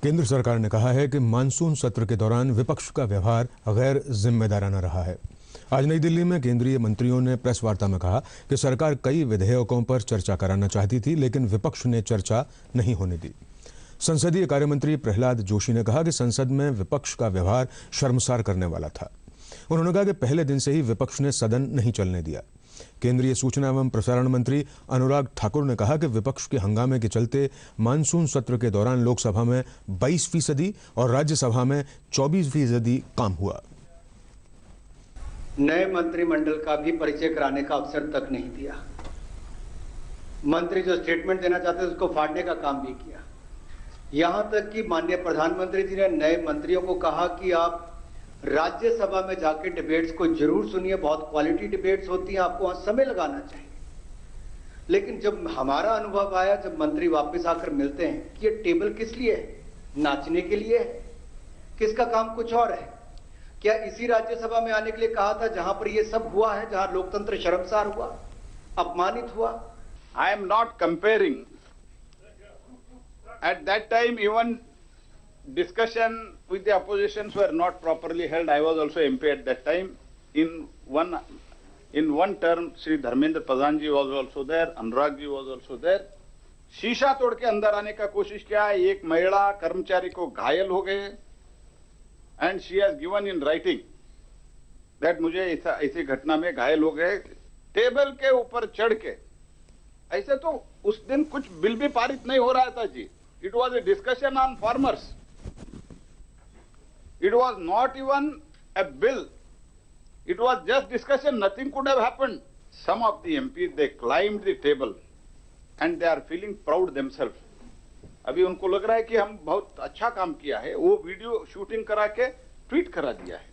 केंद्र सरकार ने कहा है कि मानसून सत्र के दौरान विपक्ष का व्यवहार गैर जिम्मेदाराना रहा है। आज नई दिल्ली में केंद्रीय मंत्रियों ने प्रेस वार्ता में कहा कि सरकार कई विधेयकों पर चर्चा कराना चाहती थी, लेकिन विपक्ष ने चर्चा नहीं होने दी। संसदीय कार्य मंत्री प्रहलाद जोशी ने कहा कि संसद में विपक्ष का व्यवहार शर्मसार करने वाला था। उन्होंने कहा कि पहले दिन से ही विपक्ष ने सदन नहीं चलने दिया। केंद्रीय सूचना एवं प्रसारण मंत्री अनुराग ठाकुर ने कहा कि विपक्ष के हंगामे के चलते मानसून सत्र के दौरान लोकसभा में 22% और राज्यसभा में 24% काम हुआ। नए मंत्रिमंडल का भी परिचय कराने का अवसर तक नहीं दिया। मंत्री जो स्टेटमेंट देना चाहते थे उसको फाड़ने का काम भी किया। यहां तक कि माननीय प्रधानमंत्री जी ने नए मंत्रियों को कहा कि आप राज्यसभा में जाके डिबेट्स को जरूर सुनिए, बहुत क्वालिटी डिबेट्स होती हैं, आपको वहां समय लगाना चाहिए। लेकिन जब हमारा अनुभव आया, जब मंत्री वापस आकर मिलते हैं कि ये टेबल किस लिए है, नाचने के लिए है, किसका काम कुछ और है? क्या इसी राज्यसभा में आने के लिए कहा था जहां पर ये सब हुआ है, जहां लोकतंत्र शर्मसार हुआ, अपमानित हुआ? I am not comparing. At that time even discussion with the oppositions were not properly held. I was also MP at that time. In one term, Shri Dharmendra Pradhan ji was also there, Anurag ji was also there. शीशा तोड़ के अंदर आने का कोशिश किया। एक महिला कर्मचारी को घायल हो गए and she has given in writing that मुझे ऐसी घटना में घायल हो गए। टेबल के ऊपर चढ़ के ऐसे तो उस दिन कुछ बिल भी पारित नहीं हो रहा था जी। It was a discussion on farmers. It was not even a bill. It was just discussion. Nothing could have happened. Some of the MPs, they climbed the table and they are feeling proud themselves. अभी उनको लग रहा है कि हम बहुत अच्छा काम किया है। वो वीडियो शूटिंग करा के ट्वीट करा दिया है।